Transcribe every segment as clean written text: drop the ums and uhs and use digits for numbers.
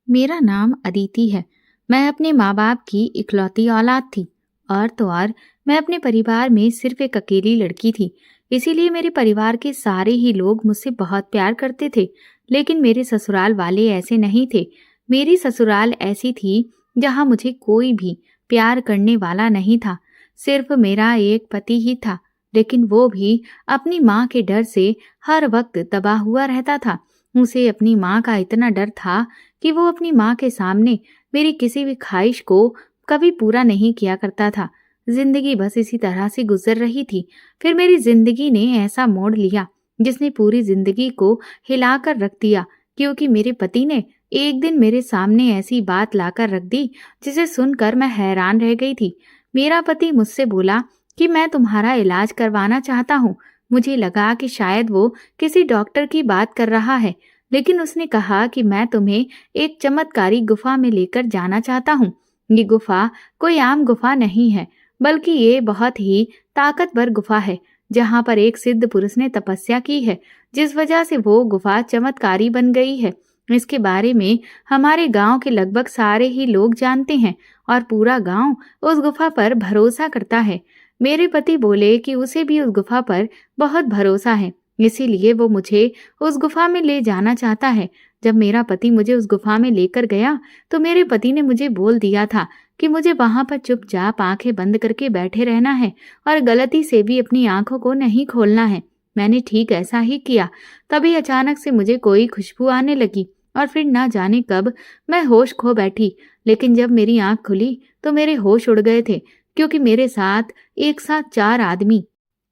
मेरा नाम अदिति है। मैं अपने माँ-बाप की इकलौती औलाद थी और तो और मैं अपने परिवार में सिर्फ एक अकेली लड़की थी। इसीलिए मेरे परिवार के सारे ही लोग मुझसे बहुत प्यार करते थे। लेकिन मेरे ससुराल वाले ऐसे नहीं थे। मेरी ससुराल ऐसी थी जहाँ मुझे कोई भी प्यार करने वाला नहीं था। सिर्फ मेरा एक पति ही था, लेकिन वो भी अपनी माँ के डर से हर वक्त दबा हुआ रहता था। उसे अपनी माँ का इतना डर था कि वो अपनी माँ के सामने मेरी किसी भी ख्वाहिश को कभी पूरा नहीं किया करता था। जिंदगी बस इसी तरह से गुजर रही थी। फिर मेरी जिंदगी ने ऐसा मोड़ लिया जिसने पूरी जिंदगी को हिलाकर रख दिया, क्योंकि मेरे पति ने एक दिन मेरे सामने ऐसी बात लाकर रख दी जिसे सुनकर मैं हैरान रह गई थी। मेरा पति मुझसे बोला कि मैं तुम्हारा इलाज करवाना चाहता हूँ। मुझे लगा कि शायद वो किसी डॉक्टर की बात कर रहा है, लेकिन उसने कहा कि मैं तुम्हें एक चमत्कारी गुफा में लेकर जाना चाहता हूँ। ये गुफा कोई आम गुफा नहीं है, बल्कि ये बहुत ही ताकतवर गुफा है, जहाँ पर एक सिद्ध पुरुष ने तपस्या की है, जिस वजह से वो गुफा चमत्कारी बन गई है। इसके बारे में हमारे गांव के लगभग सारे ही लोग जानते हैं और पूरा गांव उस गुफा पर भरोसा करता है। मेरे पति बोले कि उसे भी उस गुफा पर बहुत भरोसा है, इसीलिए वो मुझे उस गुफा में ले जाना चाहता है। जब मेरा पति मुझे उस गुफा में लेकर गया तो मेरे पति ने मुझे बोल दिया था कि मुझे वहां पर चुपचाप आंखें बंद करके बैठे रहना है और गलती से भी अपनी आंखों को नहीं खोलना है। मैंने ठीक ऐसा ही किया। तभी अचानक से मुझे कोई खुशबू आने लगी और फिर ना जाने कब मैं होश खो बैठी। लेकिन जब मेरी आंख खुली तो मेरे होश उड़ गए थे, क्योंकि मेरे साथ एक साथ 4 आदमी,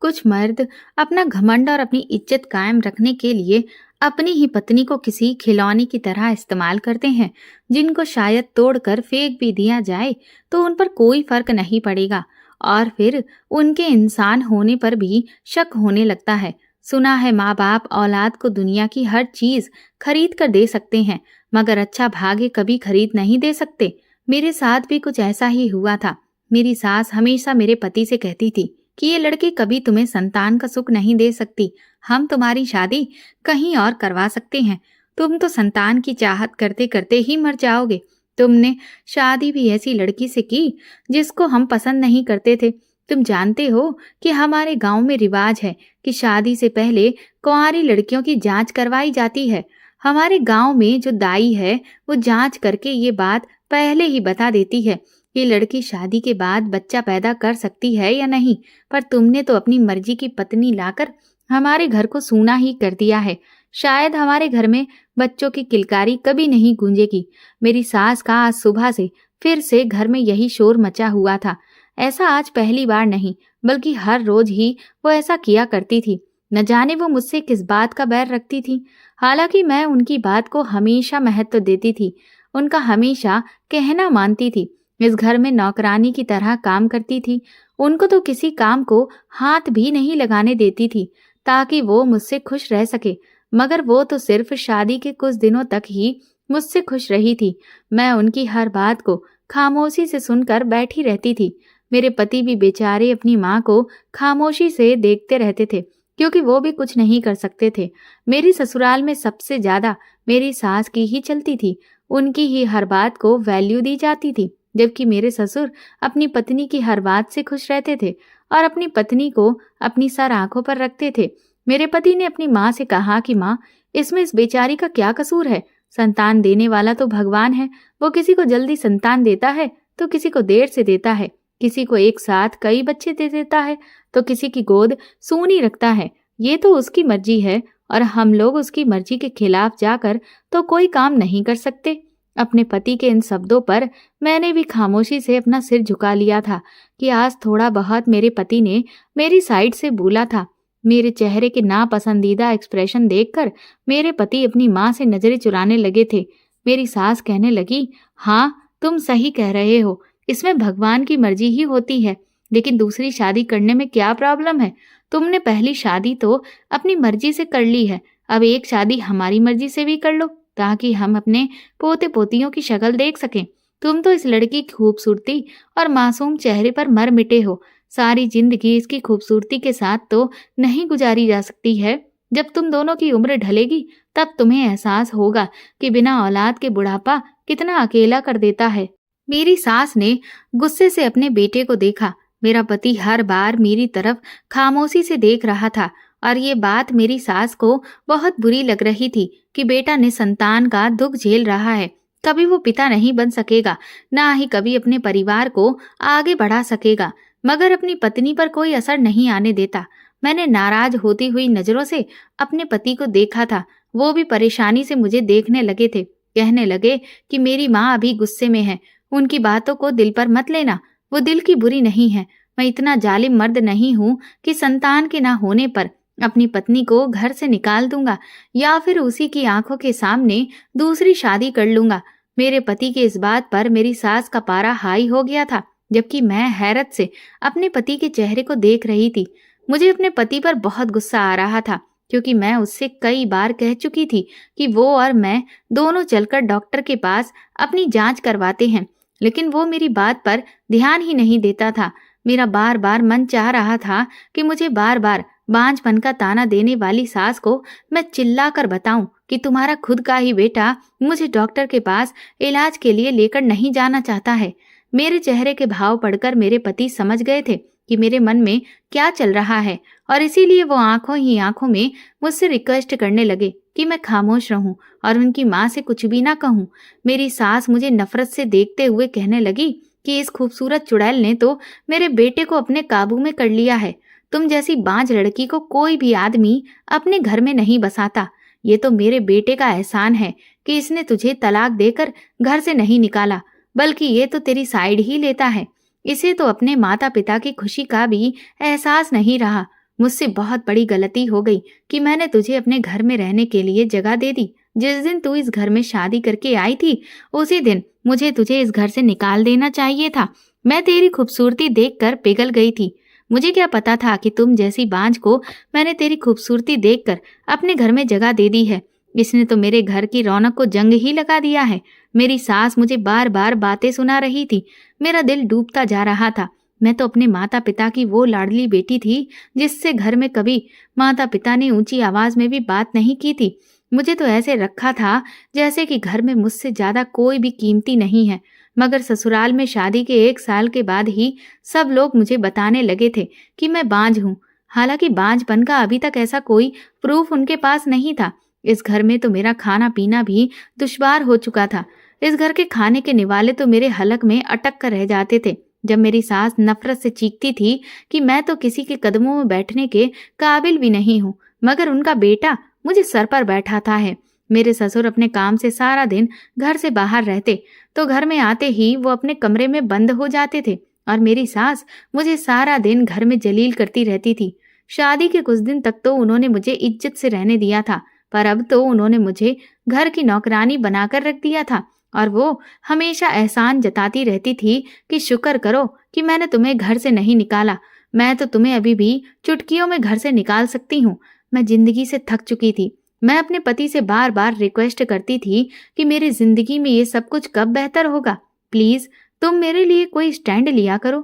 कुछ मर्द, अपना घमंड और अपनी इज्जत कायम रखने के लिए अपनी ही पत्नी को किसी खिलौने की तरह इस्तेमाल करते हैं, जिनको शायद तोड़कर फेंक भी दिया जाए तो उन पर कोई फर्क नहीं पड़ेगा और फिर उनके इंसान होने पर भी शक होने लगता है। सुना है माँ बाप औलाद को दुनिया की हर चीज खरीद कर दे सकते हैं, मगर अच्छा भाग्य कभी खरीद नहीं दे सकते। मेरे साथ भी कुछ ऐसा ही हुआ था। मेरी सास हमेशा मेरे पति से कहती थी कि ये लड़की कभी तुम्हें संतान का सुख नहीं दे सकती। हम तुम्हारी शादी कहीं और करवा सकते हैं। तुम तो संतान की चाहत करते करते ही मर जाओगे। तुमने शादी भी ऐसी लड़की से की जिसको हम पसंद नहीं करते थे। तुम जानते हो कि हमारे गांव में रिवाज है कि शादी से पहले कुंवारी लड़कियों की जांच करवाई जाती है। हमारे गांव में जो दाई है वो जांच करके ये बात पहले ही बता देती है कि लड़की शादी के बाद बच्चा पैदा कर सकती है या नहीं। पर तुमने तो अपनी मर्जी की पत्नी लाकर हमारे घर को सूना ही कर दिया है। शायद हमारे घर में बच्चों की किलकारी कभी नहीं गूंजेगी। मेरी सास का आज सुबह से फिर से घर में यही शोर मचा हुआ था। ऐसा आज पहली बार नहीं, बल्कि हर रोज ही वो ऐसा किया करती थी। न जाने वो मुझसे किस बात का बैर रखती थी। हालांकि मैं उनकी बात को हमेशा महत्व देती थी, उनका हमेशा कहना मानती थी। इस घर में नौकरानी की तरह काम करती थी। उनको तो किसी काम को हाथ भी नहीं लगाने देती थी ताकि वो मुझसे खुश रह सके। मगर वो तो सिर्फ शादी के कुछ दिनों तक ही मुझसे खुश रही थी। मैं उनकी हर बात को खामोशी से सुनकर बैठी रहती थी। मेरे पति भी बेचारे अपनी माँ को खामोशी से देखते रहते थे, क्योंकि वो भी कुछ नहीं कर सकते थे। मेरी ससुराल में सबसे ज्यादा मेरी सास की ही चलती थी। उनकी ही हर बात को वैल्यू दी जाती थी, जबकि मेरे ससुर अपनी पत्नी की हर बात से खुश रहते थे और अपनी पत्नी को अपनी सर आंखों पर रखते थे। मेरे पति ने अपनी माँ से कहा कि माँ, इसमें इस बेचारी का क्या कसूर है? संतान देने वाला तो भगवान है। वो किसी को जल्दी संतान देता है तो किसी को देर से देता है। किसी को एक साथ कई बच्चे दे देता है तो किसी की गोद सूनी रखता है। ये तो उसकी मर्जी है और हम लोग उसकी मर्जी के खिलाफ जाकर तो कोई काम नहीं कर सकते। अपने पति के इन शब्दों पर मैंने भी खामोशी से अपना सिर झुका लिया था कि आज थोड़ा बहुत मेरे पति ने मेरी साइड से बोला था। मेरे चेहरे के नापसंदीदा एक्सप्रेशन देखकर मेरे पति अपनी माँ से नजरें चुराने लगे थे। मेरी सास कहने लगी, हाँ तुम सही कह रहे हो, इसमें भगवान की मर्जी ही होती है। लेकिन दूसरी शादी करने में क्या प्रॉब्लम है? तुमने पहली शादी तो अपनी मर्जी से कर ली है, अब एक शादी हमारी मर्जी से भी कर लो, ताकि हम अपने पोते पोतियों की शक्ल देख सकें। तुम तो इस लड़की की खूबसूरती और मासूम चेहरे पर मर मिटे हो। सारी जिंदगी इसकी खूबसूरती के साथ तो नहीं गुजारी जा सकती है। जब तुम दोनों की उम्र ढलेगी तब तुम्हें एहसास होगा कि बिना औलाद के बुढ़ापा कितना अकेला कर देता है। मेरी सास ने गुस्से से अपने बेटे को देखा। मेरा पति हर बार मेरी तरफ खामोशी से देख रहा था और ये बात मेरी सास को बहुत बुरी लग रही थी कि बेटा निसंतान का दुख झेल रहा है। कभी वो पिता नहीं बन सकेगा, ना ही कभी अपने परिवार को आगे बढ़ा सकेगा, मगर अपनी पत्नी पर कोई असर नहीं आने देता। मैंने नाराज होती हुई नजरों से अपने पति को देखा था। वो भी परेशानी से मुझे देखने लगे थे। कहने लगे कि मेरी माँ अभी गुस्से में है, उनकी बातों को दिल पर मत लेना, वो दिल की बुरी नहीं है। मैं इतना जालिम मर्द नहीं हूँ कि संतान के ना होने पर अपनी पत्नी को घर से निकाल दूंगा या फिर उसी की आंखों के सामने दूसरी शादी कर लूंगा। मेरे पति के इस बात पर मेरी सास का पारा हाई हो गया था, जबकि मैं हैरत से अपने पति के चेहरे को देख रही थी। मुझे अपने पति पर बहुत गुस्सा आ रहा था, क्योंकि मैं उससे कई बार कह चुकी थी कि वो और मैं दोनों चलकर डॉक्टर के पास अपनी जांच करवाते हैं, लेकिन वो मेरी बात पर ध्यान ही नहीं देता था। मेरा बार बार मन चाह रहा था कि मुझे बार बार बांझपन का ताना देने वाली सास को मैं चिल्ला कर बताऊं कि तुम्हारा खुद का ही बेटा मुझे डॉक्टर के पास इलाज के लिए लेकर नहीं जाना चाहता है। मेरे चेहरे के भाव पढ़कर मेरे पति समझ गए थे कि मेरे मन में क्या चल रहा है, और इसीलिए वो आंखों ही आंखों में मुझसे रिक्वेस्ट करने लगे कि मैं खामोश रहूं और उनकी माँ से कुछ भी ना कहूं। मेरी सास मुझे नफरत से देखते हुए कहने लगी कि इस खूबसूरत चुड़ैल ने तो मेरे बेटे को अपने काबू में कर लिया है। तुम जैसी बांझ लड़की को कोई भी आदमी अपने घर में नहीं बसाता। ये तो मेरे बेटे का एहसान है कि इसने तुझे तलाक देकर घर से नहीं निकाला, बल्कि ये तो तेरी साइड ही लेता है। इसे तो अपने माता पिता की खुशी का भी एहसास नहीं रहा। मुझसे बहुत बड़ी गलती हो गई कि मैंने तुझे अपने घर में रहने के लिए जगह दे दी। जिस दिन तू इस घर में शादी करके आई थी, उसी दिन मुझे तुझे इस घर से निकाल देना चाहिए था। मैं तेरी खूबसूरती देखकर पिघल गई थी। मुझे क्या पता था कि तुम जैसी बांझ को मैंने तेरी खूबसूरती देखकर अपने घर में जगह दे दी है। इसने तो मेरे घर की रौनक को जंग ही लगा दिया है। मेरी सास मुझे बार बार बातें सुना रही थी। मेरा दिल डूबता जा रहा था। मैं तो अपने माता पिता की वो लाडली बेटी थी जिससे घर में कभी माता पिता ने ऊंची आवाज में भी बात नहीं की थी। मुझे तो ऐसे रखा था जैसे कि घर में मुझसे ज्यादा कोई भी कीमती नहीं है। मगर ससुराल में शादी के 1 साल के बाद ही सब लोग मुझे बताने लगे थे कि मैं बांझ हूँ। हालांकि बांझपन का अभी तक ऐसा कोई प्रूफ उनके पास नहीं था। इस घर में तो मेरा खाना पीना भी दुश्वार हो चुका था। इस घर के खाने के निवाले तो मेरे हलक में अटक कर रह जाते थे। जब मेरी सास नफरत से चीखती थी कि मैं तो किसी के कदमों में बैठने के काबिल भी नहीं हूँ, मगर उनका बेटा मुझे सर पर बैठाता है। मेरे ससुर अपने काम से सारा दिन घर से बाहर रहते, तो घर में आते ही वो अपने कमरे में बंद हो जाते थे और मेरी सास मुझे सारा दिन घर में जलील करती रहती थी। शादी के कुछ दिन तक तो उन्होंने मुझे इज्जत से रहने दिया था, पर अब तो उन्होंने मुझे घर की नौकरानी बनाकर रख दिया था और वो हमेशा एहसान जताती रहती थी कि शुक्र करो कि मैंने तुम्हें घर से नहीं निकाला। मैं तो तुम्हें अभी भी चुटकियों में घर से निकाल सकती हूँ। मैं जिंदगी से थक चुकी थी। मैं अपने पति से बार बार रिक्वेस्ट करती थी कि मेरी जिंदगी में ये सब कुछ कब बेहतर होगा, प्लीज तुम मेरे लिए कोई स्टैंड लिया करो।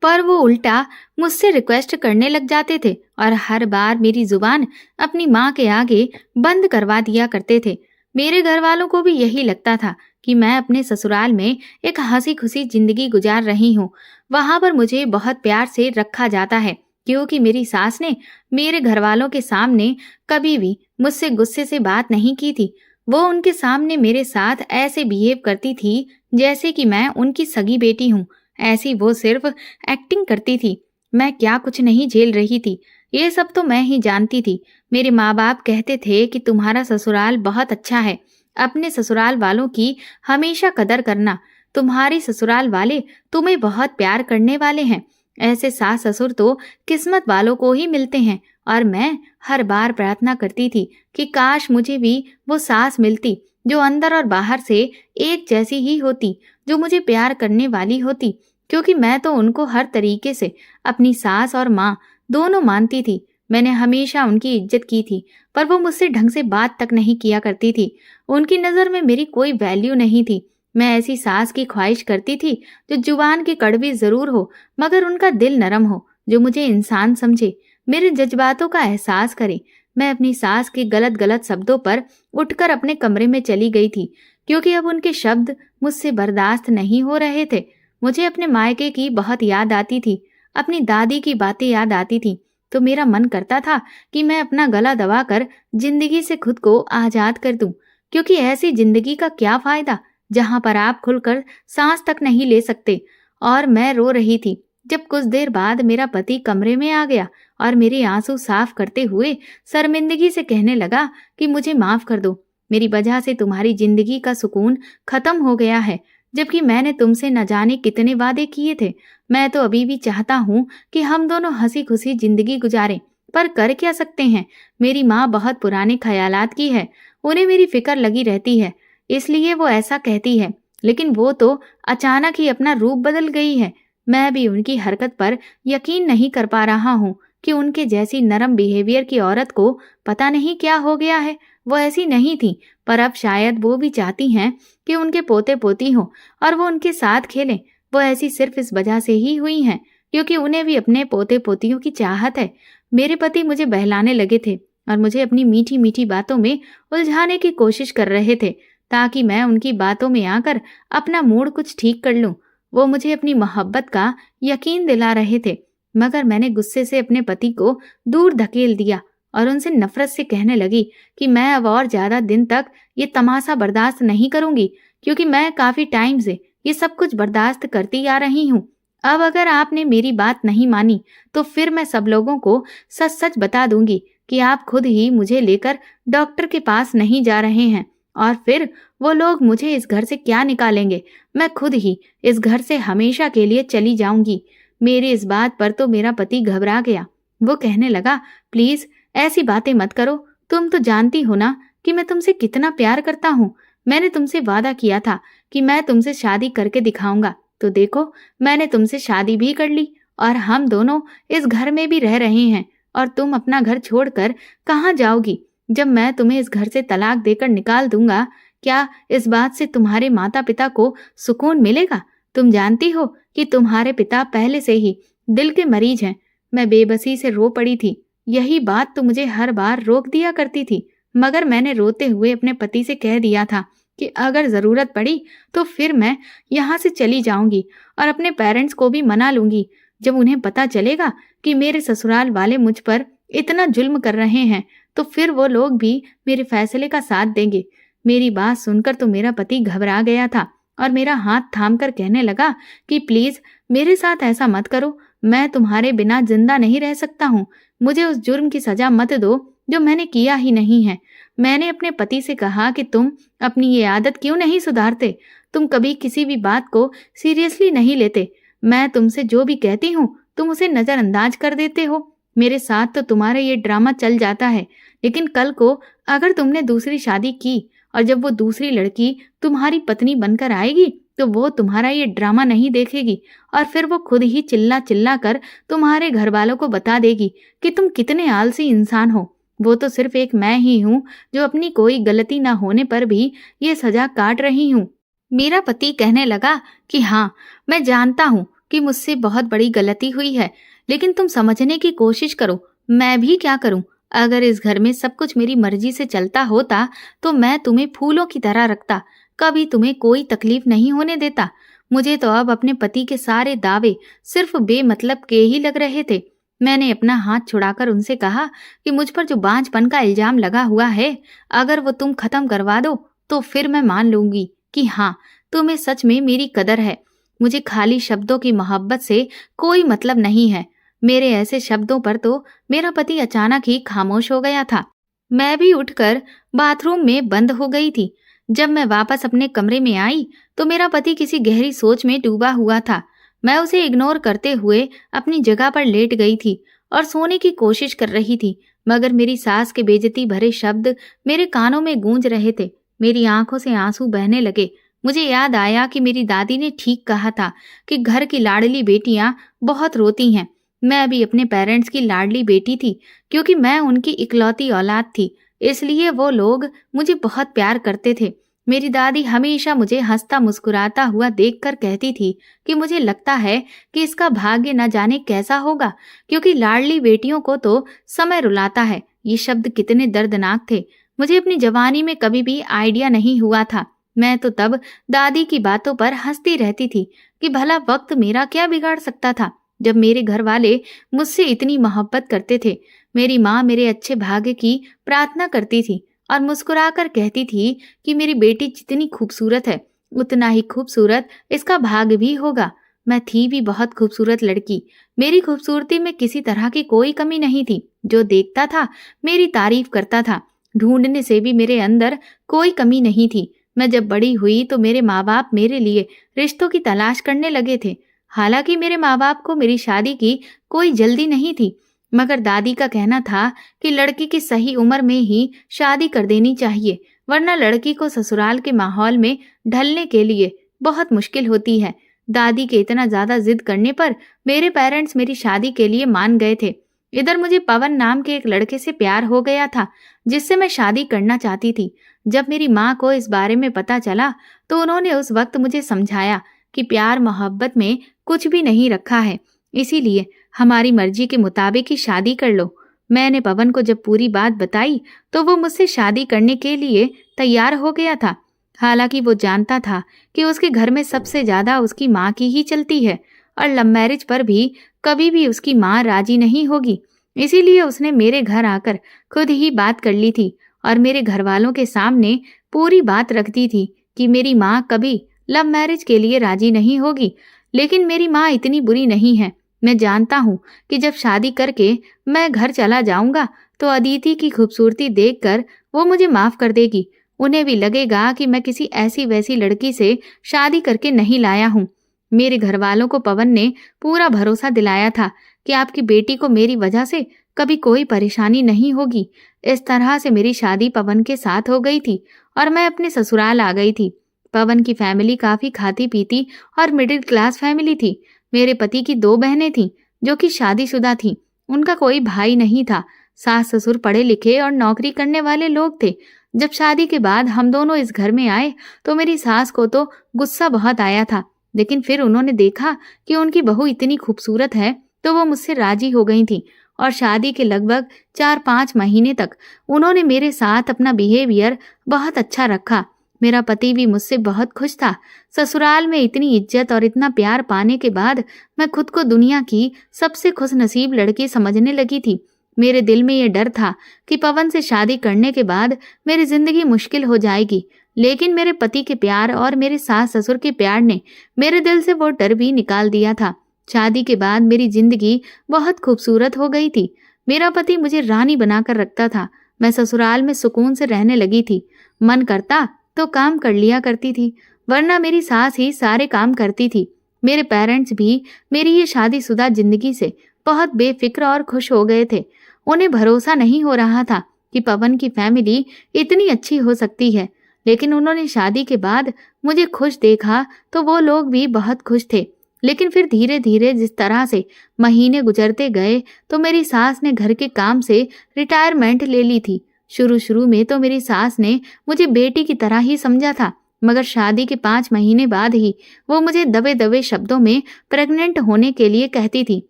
पर वो उल्टा मुझसे रिक्वेस्ट करने लग जाते थे और हर बार मेरी जुबान अपनी माँ के आगे बंद करवा दिया करते थे। मेरे घर वालों को भी यही लगता था कि मैं अपने ससुराल में एक हंसी खुशी जिंदगी गुजार रही हूँ। वहां पर मुझे बहुत प्यार से रखा जाता है, क्योंकि मेरी सास ने मेरे घर वालों के सामने कभी भी मुझसे गुस्से से बात नहीं की थी। वो उनके सामने मेरे साथ ऐसे बिहेव करती थी जैसे कि मैं उनकी सगी बेटी हूँ। ऐसी वो सिर्फ एक्टिंग करती थी। मैं क्या कुछ नहीं झेल रही थी, ये सब तो मैं ही जानती थी। मेरे माँ बाप कहते थे कि तुम्हारा ससुराल बहुत अच्छा है, अपने ससुराल वालों की हमेशा कदर करना। तुम्हारी ससुराल वाले तुम्हें बहुत प्यार करने वाले हैं। ऐसे सास ससुर तो किस्मत वालों को ही मिलते हैं। और मैं हर बार प्रार्थना करती थी कि काश मुझे भी वो सास मिलती जो अंदर और बाहर से एक जैसी ही होती, जो मुझे प्यार करने वाली होती, क्योंकि मैं तो उनको हर तरीके से अपनी सास और माँ दोनों मानती थी। मैंने हमेशा उनकी इज्जत की थी, पर वो मुझसे ढंग से बात तक नहीं किया करती थी। उनकी नज़र में मेरी कोई वैल्यू नहीं थी। मैं ऐसी सास की ख्वाहिश करती थी जो जुबान की कड़वी जरूर हो, मगर उनका दिल नरम हो, जो मुझे इंसान समझे, मेरे जज्बातों का एहसास करे। मैं अपनी सास के गलत गलत शब्दों पर उठकर अपने कमरे में चली गई थी, क्योंकि अब उनके शब्द मुझसे बर्दाश्त नहीं हो रहे थे। मुझे अपने मायके की बहुत याद आती थी, अपनी दादी की बातें याद आती थी। तो मेरा मन करता था कि मैं अपना गला दबाकर जिंदगी से खुद को आजाद कर दूं, क्योंकि ऐसी जिंदगी का क्या फायदा जहां पर आप खुलकर सांस तक नहीं ले सकते। और मैं रो रही थी जब कुछ देर बाद मेरा पति कमरे में आ गया और मेरे आंसू साफ करते हुए शर्मिंदगी से कहने लगा कि मुझे माफ कर दो, मेरी वजह से तुम्हारी जिंदगी का सुकून खत्म हो गया है, जबकि मैंने तुमसे न जाने कितने वादे किए थे। मैं तो अभी भी चाहता हूँ कि हम दोनों हंसी खुशी जिंदगी गुजारें, पर कर क्या सकते हैं। मेरी माँ बहुत पुराने ख्यालात की है, उन्हें मेरी फिक्र लगी रहती है, इसलिए वो ऐसा कहती है। लेकिन वो तो अचानक ही अपना रूप बदल गई है। मैं भी उनकी हरकत पर यकीन नहीं कर पा रहा हूँ कि उनके जैसी नरम बिहेवियर की औरत को पता नहीं क्या हो गया है। वो ऐसी नहीं थी, पर अब शायद वो भी चाहती हैं कि उनके पोते पोती हों और वो उनके साथ खेलें। वो ऐसी सिर्फ इस वजह से ही हुई हैं क्योंकि उन्हें भी अपने पोते पोतियों की चाहत है। मेरे पति मुझे बहलाने लगे थे और मुझे अपनी मीठी मीठी बातों में उलझाने की कोशिश कर रहे थे, ताकि मैं उनकी बातों में आकर अपना मूड कुछ ठीक कर लूं। वो मुझे अपनी मोहब्बत का यकीन दिला रहे थे, मगर मैंने गुस्से से अपने पति को दूर धकेल दिया और उनसे नफरत से कहने लगी कि मैं अब और ज्यादा दिन तक ये तमाशा बर्दाश्त नहीं करूंगी, क्योंकि मैं काफी टाइम से ये सब कुछ बर्दाश्त करती आ रही हूँ। अब अगर आपने मेरी बात नहीं मानी तो फिर मैं सब लोगों को सच सच बता दूंगी कि आप खुद ही मुझे लेकर डॉक्टर के पास नहीं जा रहे हैं, और फिर वो लोग मुझे इस घर से क्या निकालेंगे। मैं खुद ही इस घर से हमेशा के लिए चली जाऊंगी। मेरी इस बात पर तो मेरा पति घबरा गया। वो कहने लगा, प्लीज ऐसी बातें मत करो, तुम तो जानती हो ना कि मैं तुमसे कितना प्यार करता हूँ। मैंने तुमसे वादा किया था कि मैं तुमसे शादी करके दिखाऊंगा, तो देखो मैंने तुमसे शादी भी कर ली और हम दोनों इस घर में भी रह रहे हैं। और तुम अपना घर छोड़कर कहाँ जाओगी जब मैं तुम्हें इस घर से तलाक देकर निकाल दूंगा? क्या इस बात से तुम्हारे माता पिता को सुकून मिलेगा? तुम जानती हो कि तुम्हारे पिता पहले से ही दिल के मरीज हैं। मैं बेबसी से रो पड़ी थी। यही बात तो मुझे हर बार रोक दिया करती थी, मगर मैंने रोते हुए अपने पति से कह दिया था कि अगर जरूरत पड़ी तो फिर मैं यहाँ से चली जाऊंगी और अपने पेरेंट्स को भी मना लूंगी। जब उन्हें पता चलेगा कि मेरे ससुराल वाले मुझ पर इतना जुल्म कर रहे हैं तो फिर वो लोग भी मेरे फैसले का साथ देंगे। मेरी बात सुनकर तो मेरा पति घबरा गया था और मेरा हाथ थामकर कहने लगा कि प्लीज मेरे साथ ऐसा मत करो, मैं तुम्हारे बिना जिंदा नहीं रह सकता हूँ। मुझे उस जुर्म की सजा मत दो जो मैंने किया ही नहीं है। मैंने अपने पति से कहा कि तुम अपनी ये आदत क्यों नहीं सुधारते? तुम कभी किसी भी बात को सीरियसली नहीं लेते। मैं तुमसे जो भी कहती हूँ तुम उसे नजरअंदाज कर देते हो। मेरे साथ तो तुम्हारा ये ड्रामा चल जाता है, लेकिन कल को अगर तुमने दूसरी शादी की और जब वो दूसरी लड़की तुम्हारी पत्नी बनकर आएगी तो वो तुम्हारा ये ड्रामा नहीं देखेगी और फिर वो खुद ही चिल्ला चिल्ला कर तुम्हारे घर वालों को बता देगी कि तुम कितने आलसी इंसान हो। वो तो सिर्फ एक मैं ही हूँ जो अपनी कोई गलती ना होने पर भी ये सजा काट रही हूँ। मेरा पति कहने लगा कि हाँ, मैं जानता हूँ कि मुझसे बहुत बड़ी गलती हुई है, लेकिन तुम समझने की कोशिश करो। मैं भी क्या करूं? अगर इस घर में सब कुछ मेरी मर्जी से चलता होता तो मैं तुम्हें फूलों की तरह रखता, कभी तुम्हें कोई तकलीफ नहीं होने देता। मुझे तो अब अपने पति के सारे दावे सिर्फ बेमतलब के ही लग रहे थे। मैंने अपना हाथ छुड़ाकर उनसे कहा कि मुझ पर जो बांझपन का इल्जाम लगा हुआ है, अगर वो तुम खत्म करवा दो तो फिर मैं मान लूंगी कि हाँ, तुम्हें सच में मेरी कदर है। मुझे खाली शब्दों की मोहब्बत से कोई मतलब नहीं है। मेरे ऐसे शब्दों पर तो मेरा पति अचानक ही खामोश हो गया था। मैं भी उठकर बाथरूम में बंद हो गई थी। जब मैं वापस अपने कमरे में आई तो मेरा पति किसी गहरी सोच में डूबा हुआ था। मैं उसे इग्नोर करते हुए अपनी जगह पर लेट गई थी और सोने की कोशिश कर रही थी, मगर मेरी सास के बेइज्जती भरे शब्द मेरे कानों में गूंज रहे थे। मेरी आंखों से आंसू बहने लगे। मुझे याद आया कि मेरी दादी ने ठीक कहा था कि घर की लाडली बेटियां बहुत रोती हैं। मैं भी अपने पेरेंट्स की लाडली बेटी थी, क्योंकि मैं उनकी इकलौती औलाद थी, इसलिए वो लोग मुझे बहुत प्यार करते थे। मेरी दादी हमेशा मुझे हंसता मुस्कुराता हुआ देखकर कहती थी कि मुझे लगता है कि इसका भाग्य न जाने कैसा होगा, क्योंकि लाडली बेटियों को तो समय रुलाता है। ये शब्द कितने दर्दनाक थे। मुझे अपनी जवानी में कभी भी आइडिया नहीं हुआ था। मैं तो तब दादी की बातों पर हंसती रहती थी कि भला वक्त मेरा क्या बिगाड़ सकता था, जब मेरे घर वाले मुझसे इतनी मोहब्बत करते थे। मेरी माँ मेरे अच्छे भाग्य की प्रार्थना करती थी और मुस्कुराकर कहती थी कि मेरी बेटी जितनी खूबसूरत है, उतना ही खूबसूरत इसका भाग्य भी होगा। मैं थी भी बहुत खूबसूरत लड़की। मेरी खूबसूरती में किसी तरह की कोई कमी नहीं थी। जो देखता था मेरी तारीफ करता था। ढूंढने से भी मेरे अंदर कोई कमी नहीं थी। मैं जब बड़ी हुई तो मेरे माँ बाप मेरे लिए रिश्तों की तलाश करने लगे थे। हालांकि मेरे माँ बाप को मेरी शादी की कोई जल्दी नहीं थी, मगर दादी का कहना था कि लड़की की सही उम्र में ही शादी कर देनी चाहिए, वरना लड़की को ससुराल के माहौल में ढलने के लिए बहुत मुश्किल होती है। दादी के इतना ज्यादा जिद करने पर मेरे पेरेंट्स मेरी शादी के लिए मान गए थे। इधर मुझे पवन नाम के एक लड़के से प्यार हो गया था, जिससे मैं शादी करना चाहती थी। जब मेरी माँ को इस बारे में पता चला तो उन्होंने उस वक्त मुझे समझाया कि प्यार मोहब्बत में कुछ भी नहीं रखा है, इसीलिए हमारी मर्जी के मुताबिक ही शादी कर लो। मैंने पवन को जब पूरी बात बताई तो वो मुझसे शादी करने के लिए तैयार हो गया था। हालांकि वो जानता था कि उसके घर में सबसे ज्यादा उसकी माँ की ही चलती है और लव मैरिज पर भी कभी भी उसकी माँ राजी नहीं होगी। इसीलिए उसने मेरे घर आकर खुद ही बात कर ली थी और मेरे घर वालों के सामने पूरी बात रख दी थी कि मेरी माँ कभी लव मैरिज के लिए राजी नहीं होगी। लेकिन मेरी माँ इतनी बुरी नहीं है। मैं जानता हूँ कि जब शादी करके मैं घर चला जाऊंगा तो अदिति की खूबसूरती देखकर वो मुझे माफ कर देगी। उन्हें भी लगेगा कि मैं किसी ऐसी वैसी लड़की से शादी करके नहीं लाया हूँ। मेरे घर वालों को पवन ने पूरा भरोसा दिलाया था कि आपकी बेटी को मेरी वजह से कभी कोई परेशानी नहीं होगी। इस तरह से मेरी शादी पवन के साथ हो गई थी और मैं अपने ससुराल आ गई थी। पवन की फैमिली काफी खाती पीती और मिडिल क्लास फैमिली थी। मेरे पति की 2 बहनें थीं जो कि शादीशुदा थीं। उनका कोई भाई नहीं था। सास ससुर पढ़े लिखे और नौकरी करने वाले लोग थे। जब शादी के बाद हम दोनों इस घर में आए तो मेरी सास को तो गुस्सा बहुत आया था, लेकिन फिर उन्होंने देखा कि उनकी बहू इतनी खूबसूरत है तो वो मुझसे राजी हो गई थी और शादी के लगभग 4-5 महीने तक उन्होंने मेरे साथ अपना बिहेवियर बहुत अच्छा रखा। मेरा पति भी मुझसे बहुत खुश था। ससुराल में इतनी इज्जत और इतना प्यार पाने के बाद मैं खुद को दुनिया की सबसे खुशनसीब लड़की समझने लगी थी। मेरे दिल में ये डर था कि पवन से शादी करने के बाद मेरी जिंदगी मुश्किल हो जाएगी, लेकिन मेरे पति के प्यार और मेरे सास ससुर के प्यार ने मेरे दिल से वो डर भी निकाल दिया था। शादी के बाद मेरी जिंदगी बहुत खूबसूरत हो गई थी। मेरा पति मुझे रानी बनाकर रखता था। मैं ससुराल में सुकून से रहने लगी थी। मन करता तो काम कर लिया करती थी, वरना मेरी सास ही सारे काम करती थी। मेरे पेरेंट्स भी मेरी ये शादीशुदा जिंदगी से बहुत बेफिक्र और खुश हो गए थे। उन्हें भरोसा नहीं हो रहा था कि पवन की फैमिली इतनी अच्छी हो सकती है, लेकिन उन्होंने शादी के बाद मुझे खुश देखा तो वो लोग भी बहुत खुश थे। लेकिन फिर धीरे धीरे जिस तरह से महीने गुजरते गए तो मेरी सास ने घर के काम से रिटायरमेंट ले ली थी। शुरू में तो मेरी सास ने मुझे बेटी की तरह ही समझा था, मगर शादी के 5 महीने बाद ही वो मुझे दबे दबे शब्दों में प्रेग्नेंट होने के लिए कहती थी।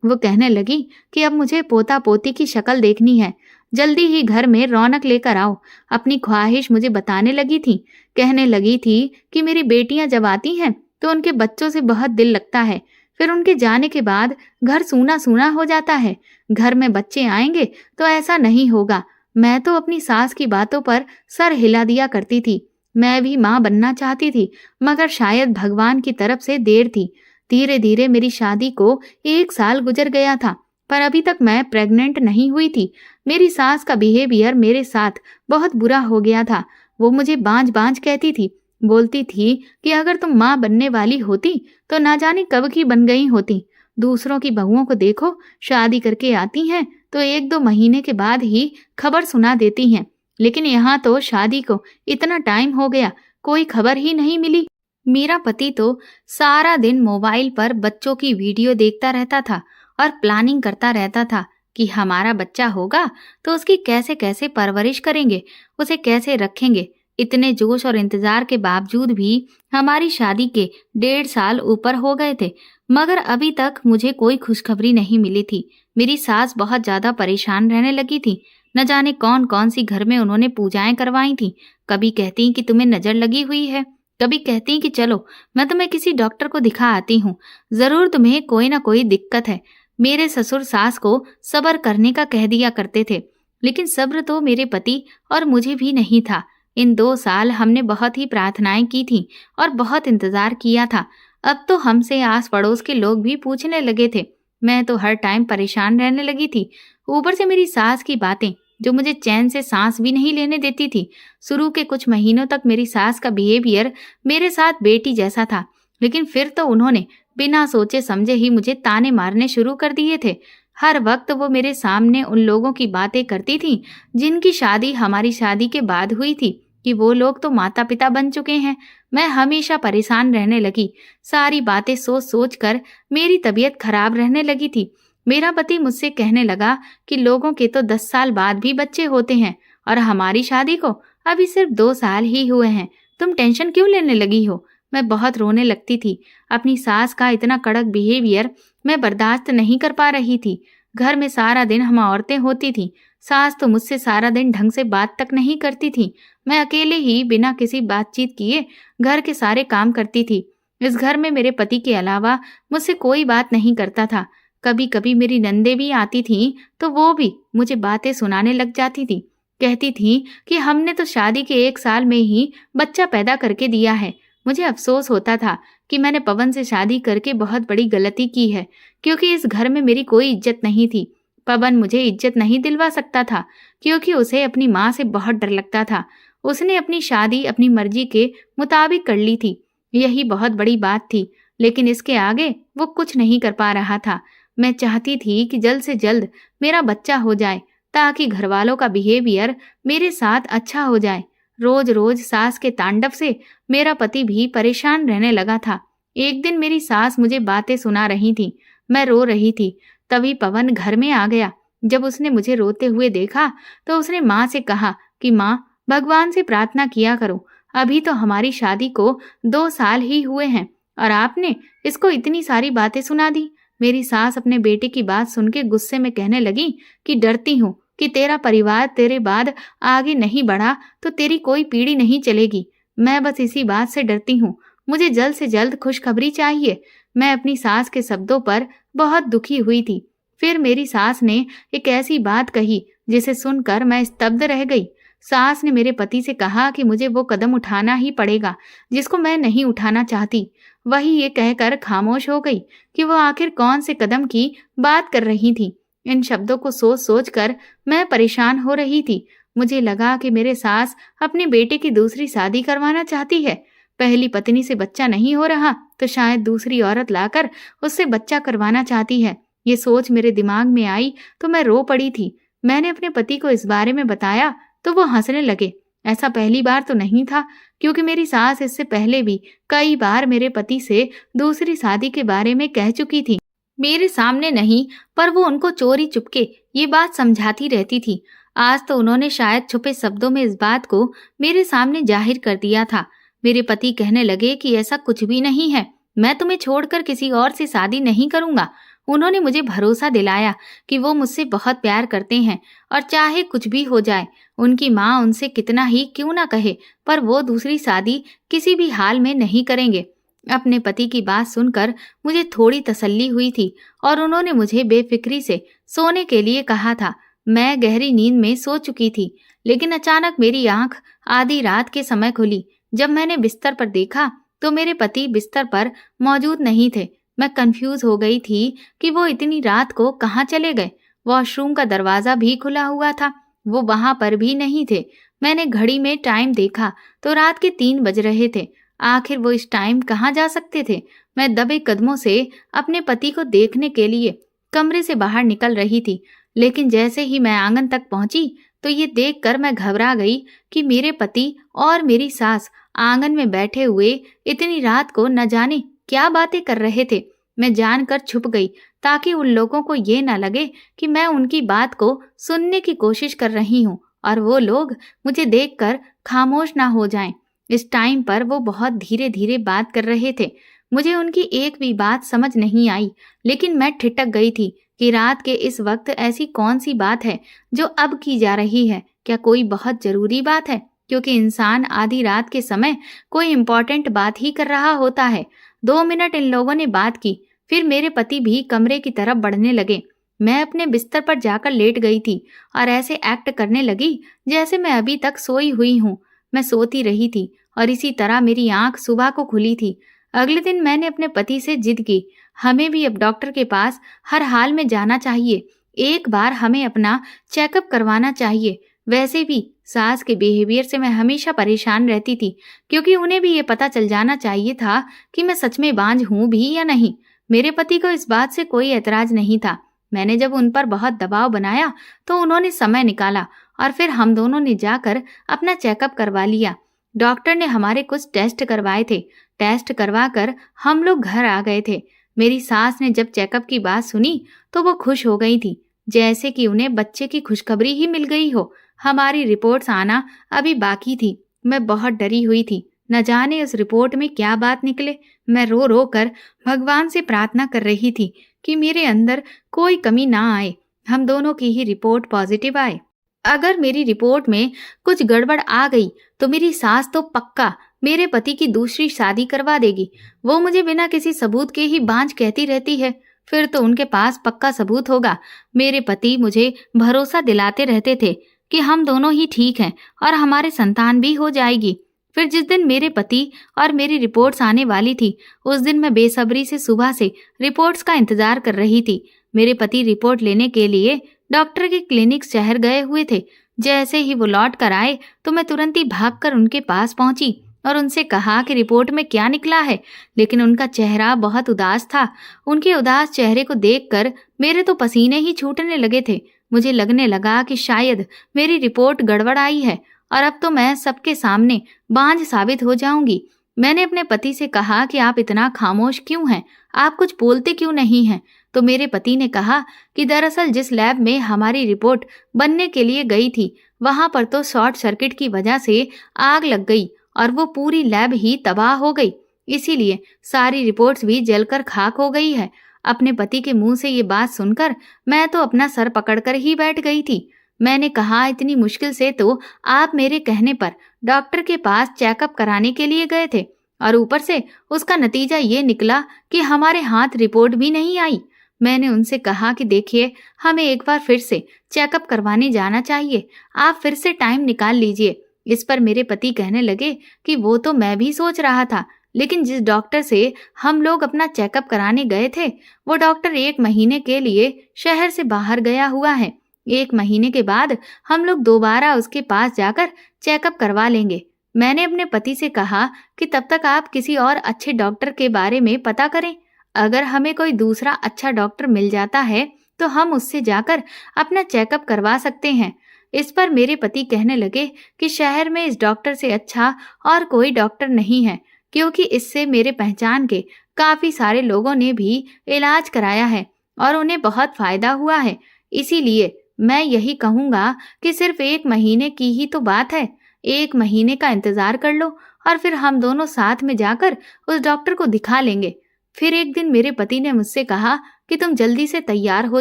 वो कहने लगी कि अब मुझे पोता पोती की शक्ल देखनी है, जल्दी ही घर में रौनक लेकर आओ। अपनी ख्वाहिश मुझे बताने लगी थी। कहने लगी थी कि मेरी बेटियां जब आती हैं तो उनके बच्चों से बहुत दिल लगता है, फिर उनके जाने के बाद घर सूना सूना हो जाता है। घर में बच्चे आएंगे तो ऐसा नहीं होगा। मैं तो अपनी सास की बातों पर सर हिला दिया करती थी। मैं भी माँ बनना चाहती थी, मगर शायद भगवान की तरफ से देर थी। धीरे धीरे मेरी शादी को 1 साल गुजर गया था, पर अभी तक मैं प्रेग्नेंट नहीं हुई थी। मेरी सास का बिहेवियर मेरे साथ बहुत बुरा हो गया था। वो मुझे बांझ बांझ कहती थी, बोलती थी कि अगर तुम माँ बनने वाली होती तो ना जाने कब की बन गई होती। दूसरों की बहुओं को देखो, शादी करके आती हैं तो 1-2 महीने के बाद ही खबर सुना देती हैं, लेकिन यहाँ तो शादी को इतना टाइम हो गया, कोई खबर ही नहीं मिली। मेरा पति तो सारा दिन मोबाइल पर बच्चों की वीडियो देखता रहता था और प्लानिंग करता रहता था कि हमारा बच्चा होगा तो उसकी कैसे कैसे परवरिश करेंगे, उसे कैसे रखेंगे, इतने जोश और इंतजार के बावजूद भी हमारी शादी के 1.5 साल ऊपर हो गए थे, मगर अभी तक मुझे कोई खुशखबरी नहीं मिली थी। मेरी सास बहुत ज्यादा परेशान रहने लगी थी। न जाने कौन कौन सी घर में उन्होंने पूजाएं करवाई थी। कभी कहती कि तुम्हें नजर लगी हुई है, कभी कहती कि चलो मैं तुम्हें किसी डॉक्टर को दिखा आती हूँ, जरूर तुम्हें कोई ना कोई दिक्कत है। मेरे ससुर सास को सब्र करने का कह दिया करते थे, लेकिन सब्र तो मेरे पति और मुझे भी नहीं था। इन 2 साल हमने बहुत ही प्रार्थनाएं की थी और बहुत इंतजार किया था। अब तो हमसे आस पड़ोस के लोग भी पूछने लगे थे। मैं तो हर टाइम परेशान रहने लगी थी। ऊपर से मेरी सास की बातें जो मुझे चैन से सांस भी नहीं लेने देती थी। शुरू के कुछ महीनों तक मेरी सास का बिहेवियर मेरे साथ बेटी जैसा था, लेकिन फिर तो उन्होंने बिना सोचे समझे ही मुझे ताने मारने शुरू कर दिए थे। हर वक्त वो मेरे सामने उन लोगों की बातें करती थी जिनकी शादी हमारी शादी के बाद हुई थी, कि वो लोग तो माता पिता बन चुके हैं। मैं हमेशा परेशान रहने लगी। सारी बातें सोच सोच कर मेरी तबीयत खराब रहने लगी थी। मेरा पति मुझसे कहने लगा कि लोगों के तो 10 साल बाद भी बच्चे होते हैं और हमारी शादी को अभी सिर्फ 2 साल ही हुए हैं। तुम टेंशन क्यों लेने लगी हो? मैं बहुत रोने लगती थी। अपनी सास का इतना कड़क बिहेवियर मैं बर्दाश्त नहीं कर पा रही थी। घर में सारा दिन हम औरतें होती थी। सास तो मुझसे सारा दिन ढंग से बात तक नहीं करती थी। मैं अकेले ही बिना किसी बातचीत किए घर के सारे काम करती थी। इस घर में मेरे पति के अलावा मुझसे कोई बात नहीं करता था। कभी कभी मेरी नंदे भी आती थीं तो वो भी मुझे बातें सुनाने लग जाती थी। कहती थी कि हमने तो शादी के 1 साल में ही बच्चा पैदा करके दिया है। मुझे अफसोस होता था कि मैंने पवन से शादी करके बहुत बड़ी गलती की है, क्योंकि इस घर में मेरी कोई इज्जत नहीं थी। पवन मुझे इज्जत नहीं दिलवा सकता था, क्योंकि उसे अपनी माँ से बहुत डर लगता था। उसने अपनी शादी अपनी मर्जी के मुताबिक कर ली थी। यही बहुत बड़ी बात थी, लेकिन इसके आगे वो कुछ नहीं कर पा रहा था। मैं चाहती थी कि जल्द से जल्द मेरा बच्चा हो जाए, ताकि घर वालों का बिहेवियर मेरे साथ अच्छा हो जाए। रोज रोज सास के तांडव से मेरा पति भी परेशान रहने लगा था। एक दिन मेरी सास मुझे बातें सुना रही थी। मैं रो रही थी। तभी पवन घर में आ गया। जब उसने मुझे रोते हुए देखा तो उसने माँ से कहा कि माँ, भगवान से प्रार्थना किया करो। अभी तो हमारी शादी को 2 साल ही हुए हैं और आपने इसको इतनी सारी बातें सुना दी। मेरी सास अपने बेटे की बात सुन के गुस्से में कहने लगी कि डरती हूँ कि तेरा परिवार तेरे बाद आगे नहीं बढ़ा तो तेरी कोई पीढ़ी नहीं चलेगी। मैं बस इसी बात से डरती हूँ। मुझे जल्द से जल्द खुशखबरी चाहिए। मैं अपनी सास के शब्दों पर बहुत दुखी हुई थी। फिर मेरी सास ने एक ऐसी बात कही जिसे सुनकर मैं स्तब्ध रह गई। सास ने मेरे पति से कहा कि मुझे वो कदम उठाना ही पड़ेगा जिसको मैं नहीं उठाना चाहती। वही ये कहकर खामोश हो गई कि वो आखिर कौन से कदम की बात कर रही थी। इन शब्दों को सोच सोच कर मैं परेशान हो रही थी। मुझे लगा कि मेरे सास अपने बेटे की दूसरी शादी करवाना चाहती है। पहली पत्नी से बच्चा नहीं हो रहा तो शायद दूसरी औरत लाकर उससे बच्चा करवाना चाहती है। ये सोच मेरे दिमाग में आई तो मैं रो पड़ी थी। मैंने अपने पति को इस बारे में बताया तो वो हंसने लगे। ऐसा पहली बार तो नहीं था, क्योंकि मेरी सास इससे पहले भी कई बार मेरे पति से दूसरी शादी के बारे में कह चुकी थी। मेरे सामने नहीं, पर वो उनको चोरी चुपके ये बात समझाती रहती थी। आज तो उन्होंने शायद छुपे शब्दों में इस बात को मेरे सामने जाहिर कर दिया था। मेरे पति कहने लगे कि ऐसा कुछ भी नहीं है, मैं तुम्हें छोड़कर किसी और से शादी नहीं करूंगा। उन्होंने मुझे भरोसा दिलाया कि वो मुझसे बहुत प्यार करते हैं और चाहे कुछ भी हो जाए, उनकी माँ उनसे कितना ही क्यों ना कहे, पर वो दूसरी शादी किसी भी हाल में नहीं करेंगे। अपने पति की बात सुनकर मुझे थोड़ी तसल्ली हुई थी और उन्होंने मुझे बेफिक्री से सोने के लिए कहा था। मैं गहरी नींद में सो चुकी थी, लेकिन अचानक मेरी आंख आधी रात के समय खुली। जब मैंने बिस्तर पर देखा तो मेरे पति बिस्तर पर मौजूद नहीं थे। मैं कंफ्यूज हो गई थी कि वो इतनी रात को कहाँ चले गए। वॉशरूम का दरवाजा भी खुला हुआ था, वो वहां पर भी नहीं थे। मैंने घड़ी में टाइम देखा तो रात के 3 बज रहे थे। आखिर वो इस टाइम कहाँ जा सकते थे? मैं दबे कदमों से अपने पति को देखने के लिए कमरे से बाहर निकल रही थी, लेकिन जैसे ही मैं आंगन तक पहुंची तो ये देखकर मैं घबरा गई कि मेरे पति और मेरी सास आंगन में बैठे हुए इतनी रात को न जाने क्या बातें कर रहे थे। मैं जानकर छुप गई ताकि उन लोगों को ये न लगे कि मैं उनकी बात को सुनने की कोशिश कर रही हूँ और वो लोग मुझे देखकर खामोश ना हो जाएं। इस टाइम पर वो बहुत धीरे धीरे बात कर रहे थे। मुझे उनकी एक भी बात समझ नहीं आई, लेकिन मैं ठिठक गई थी कि रात के इस वक्त ऐसी कौन सी बात है जो अब की जा रही है। क्या कोई बहुत जरूरी बात है? क्योंकि इंसान आधी रात के समय कोई इम्पोर्टेंट बात ही कर रहा होता है। 2 मिनट इन लोगों ने बात की, फिर मेरे पति भी कमरे की तरफ बढ़ने लगे। मैं अपने बिस्तर पर जाकर लेट गई थी और ऐसे एक्ट करने लगी जैसे मैं अभी तक सोई हुई हूँ। मैं सोती रही थी और इसी तरह मेरी आंख सुबह को खुली थी। अगले दिन मैंने अपने पति से जिद की, हमें भी अब डॉक्टर के पास हर हाल में जाना चाहिए। एक बार हमें अपना चेकअप करवाना चाहिए। वैसे भी सास के बिहेवियर से मैं हमेशा परेशान रहती थी, क्योंकि उन्हें भी ये पता चल जाना चाहिए था कि मैं सच में बांझ हूं भी या नहीं। मेरे पति को इस बात से कोई ऐतराज नहीं था। मैंने जब उन पर बहुत दबाव बनाया तो उन्होंने समय निकाला और फिर हम दोनों ने जाकर अपना चेकअप करवा लिया। डॉक्टर ने हमारे कुछ टेस्ट करवाए थे। टेस्ट करवाकर हम लोग घर आ गए थे। मेरी सास ने जब चेकअप की बात सुनी तो वो खुश हो गई थी, जैसे कि उन्हें बच्चे की खुशखबरी ही मिल गई हो। हमारी रिपोर्ट्स आना अभी बाकी थी। मैं बहुत डरी हुई थी, न जाने उस रिपोर्ट में क्या बात निकले। मैं रो रो कर भगवान से प्रार्थना कर रही थी कि मेरे अंदर कोई कमी ना आए, हम दोनों की ही रिपोर्ट पॉजिटिव आए। अगर मेरी रिपोर्ट में कुछ गड़बड़ आ गई तो मेरी सास तो पक्का मेरे पति की दूसरी शादी करवा देगी। वो मुझे बिना किसी सबूत के ही बांझ कहती रहती है, फिर तो उनके पास पक्का सबूत होगा। मेरे पति मुझे भरोसा दिलाते रहते थे कि हम दोनों ही ठीक हैं और हमारे संतान भी हो जाएगी। फिर जिस दिन मेरे पति और मेरी रिपोर्ट्स आने वाली थी, उस दिन मैं बेसब्री से सुबह से रिपोर्ट्स का इंतजार कर रही थी। मेरे पति रिपोर्ट लेने के लिए डॉक्टर के क्लिनिक शहर गए हुए थे। जैसे ही वो लौट कर आए तो मैं तुरंत ही भागकर उनके पास पहुंची और उनसे कहा कि रिपोर्ट में क्या निकला है। लेकिन उनका चेहरा बहुत उदास था। उनके उदास चेहरे को देखकर मेरे तो पसीने ही छूटने लगे थे। मुझे लगने लगा कि शायद मेरी रिपोर्ट गड़बड़ आई है और अब तो मैं सबके सामने बांझ साबित हो जाऊंगी। मैंने अपने पति से कहा कि आप इतना खामोश क्यों हैं, आप कुछ बोलते क्यों नहीं हैं। तो मेरे पति ने कहा कि दरअसल जिस लैब में हमारी रिपोर्ट बनने के लिए गई थी, वहां पर तो शॉर्ट सर्किट की वजह से आग लग गई और वो पूरी लैब ही तबाह हो गई। इसीलिए सारी रिपोर्ट्स भी जलकर खाक हो गई है। अपने पति के मुंह से ये बात सुनकर मैं तो अपना सर पकड़कर ही बैठ गई थी। मैंने कहा, इतनी मुश्किल से तो आप मेरे कहने पर डॉक्टर के पास चेकअप कराने के लिए गए थे और ऊपर से उसका नतीजा ये निकला कि हमारे हाथ रिपोर्ट भी नहीं आई। मैंने उनसे कहा कि देखिए, हमें एक बार फिर से चेकअप करवाने जाना चाहिए, आप फिर से टाइम निकाल लीजिए। इस पर मेरे पति कहने लगे कि वो तो मैं भी सोच रहा था, लेकिन जिस डॉक्टर से हम लोग अपना चेकअप कराने गए थे, वो डॉक्टर 1 महीने के लिए शहर से बाहर गया हुआ है। 1 महीने के बाद हम लोग दोबारा उसके पास जाकर चेकअप करवा लेंगे। मैंने अपने पति से कहा कि तब तक आप किसी और अच्छे डॉक्टर के बारे में पता करें। अगर हमें कोई दूसरा अच्छा डॉक्टर मिल जाता है तो हम उससे जाकर अपना चेकअप करवा सकते हैं। इस पर मेरे पति कहने लगे कि शहर में इस डॉक्टर से अच्छा और कोई डॉक्टर नहीं है, क्योंकि इससे मेरे पहचान के काफी सारे लोगों ने भी इलाज कराया है और उन्हें बहुत फायदा हुआ है। इसीलिए मैं यही कहूंगा कि सिर्फ 1 महीने की ही तो बात है, 1 महीने का इंतजार कर लो और फिर हम दोनों साथ में जाकर उस डॉक्टर को दिखा लेंगे। फिर एक दिन मेरे पति ने मुझसे कहा कि तुम जल्दी से तैयार हो